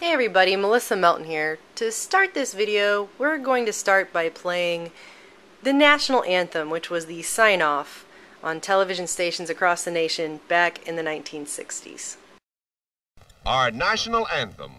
Hey everybody, Melissa Melton here. To start this video, we're going to start by playing the national anthem, which was the sign-off on television stations across the nation back in the 1960s. Our national anthem.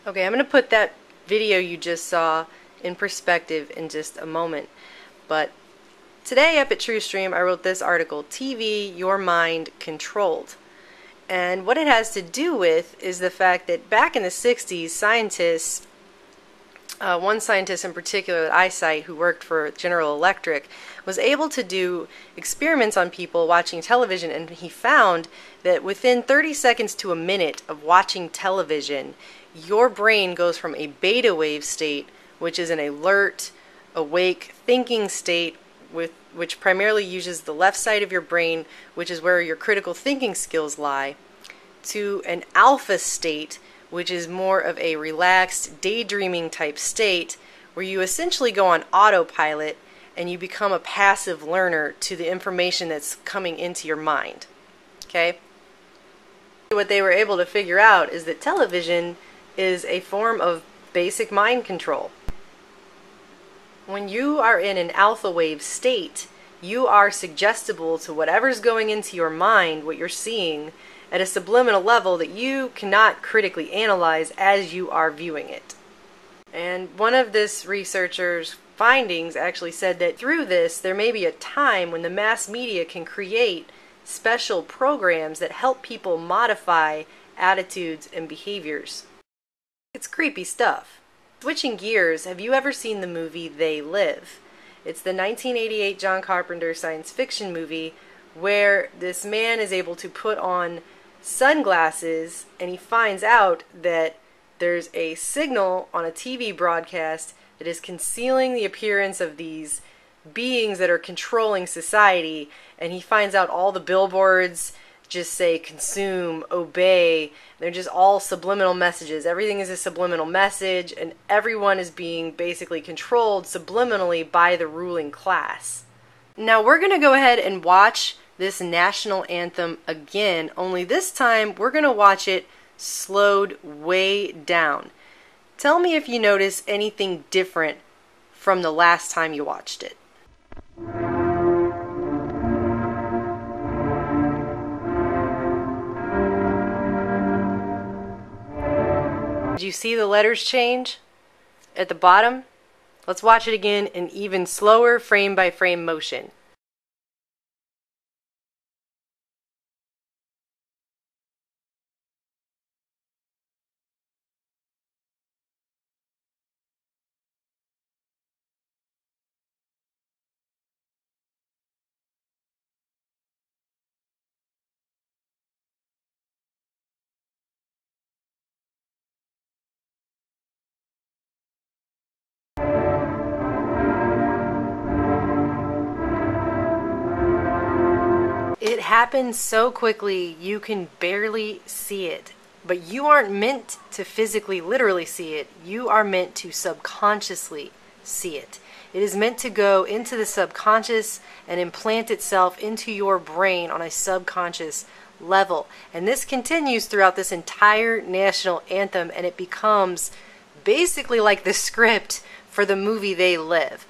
Okay, I'm going to put that video you just saw in perspective in just a moment. But today up at TrueStream, I wrote this article, TV, Your Mind Controlled. And what it has to do with is the fact that back in the 60s, scientists, one scientist in particular that I cite who worked for General Electric, was able to do experiments on people watching television, and he found that within 30 seconds to a minute of watching television, your brain goes from a beta wave state, which is an alert, awake, thinking state, which primarily uses the left side of your brain, which is where your critical thinking skills lie, to an alpha state, which is more of a relaxed, daydreaming type state, where you essentially go on autopilot and you become a passive learner to the information that's coming into your mind. Okay? What they were able to figure out is that television is a form of basic mind control. When you are in an alpha wave state, you are suggestible to whatever's going into your mind, what you're seeing, at a subliminal level that you cannot critically analyze as you are viewing it. And one of this researcher's findings actually said that through this, there may be a time when the mass media can create special programs that help people modify attitudes and behaviors. It's creepy stuff. Switching gears, have you ever seen the movie They Live? It's the 1988 John Carpenter science fiction movie where this man is able to put on sunglasses and he finds out that there's a signal on a TV broadcast that is concealing the appearance of these beings that are controlling society, and he finds out all the billboards just say consume, obey. They're just all subliminal messages. Everything is a subliminal message, and everyone is being basically controlled subliminally by the ruling class. Now we're going to go ahead and watch this national anthem again, only this time we're going to watch it slowed way down. Tell me if you notice anything different from the last time you watched it. Did you see the letters change at the bottom? Let's watch it again in even slower frame by frame motion. It happens so quickly you can barely see it, but you aren't meant to physically, literally see it. You are meant to subconsciously see it. It is meant to go into the subconscious and implant itself into your brain on a subconscious level. And this continues throughout this entire national anthem, and it becomes basically like the script for the movie They Live.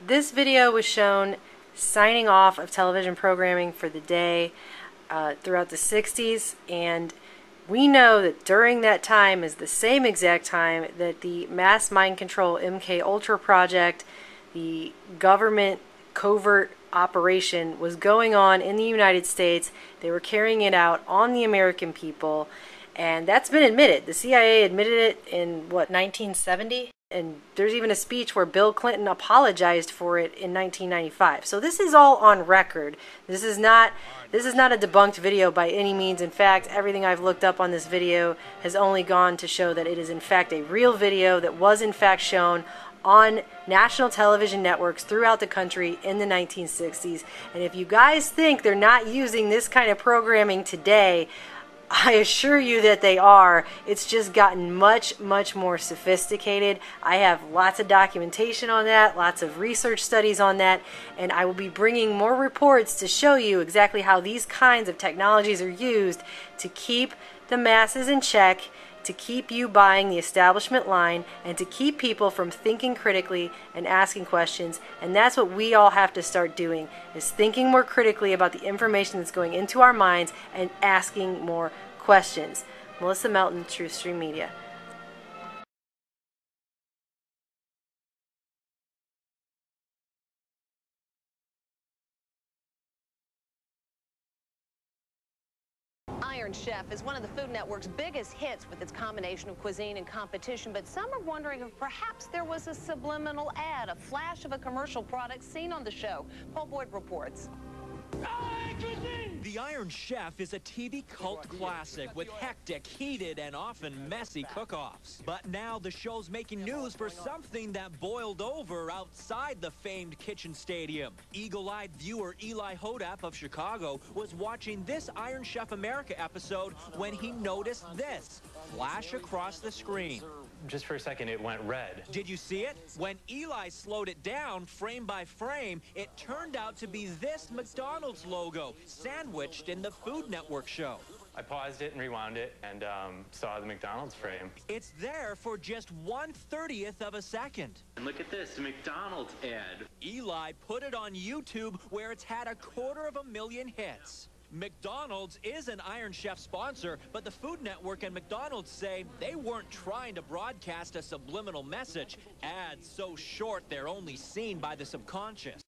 This video was shown signing off of television programming for the day throughout the 60s, and we know that during that time is the same exact time that the mass mind control MK Ultra project, the government covert operation, was going on in the United States. They were carrying it out on the American people, and that's been admitted. The CIA admitted it in, what, 1970? And there's even a speech where Bill Clinton apologized for it in 1995. So this is all on record. This is not a debunked video by any means. In fact, everything I've looked up on this video has only gone to show that it is in fact a real video that was in fact shown on national television networks throughout the country in the 1960s. And if you guys think they're not using this kind of programming today, I assure you that they are. It's just gotten much, much more sophisticated. I have lots of documentation on that, lots of research studies on that, and I will be bringing more reports to show you exactly how these kinds of technologies are used to keep the masses in check, to keep you buying the establishment line, and to keep people from thinking critically and asking questions. And that's what we all have to start doing, is thinking more critically about the information that's going into our minds and asking more questions. Melissa Melton, TruthStream Media. Iron Chef is one of the Food Network's biggest hits with its combination of cuisine and competition, but some are wondering if perhaps there was a subliminal ad, a flash of a commercial product seen on the show. Paul Boyd reports. The Iron Chef is a TV cult classic with hectic, heated, and often messy cook-offs. But now the show's making news for something that boiled over outside the famed kitchen stadium. Eagle-eyed viewer Eli Hodap of Chicago was watching this Iron Chef America episode when he noticed this flash across the screen. Just for a second, it went red. Did you see it? When Eli slowed it down, frame by frame, it turned out to be this McDonald's logo, sandwiched in the Food Network show. I paused it and rewound it and saw the McDonald's frame. It's there for just 1/30th of a second. And look at this, the McDonald's ad. Eli put it on YouTube, where it's had 250,000 hits. McDonald's is an Iron Chef sponsor, but the Food Network and McDonald's say they weren't trying to broadcast a subliminal message. Ads so short they're only seen by the subconscious.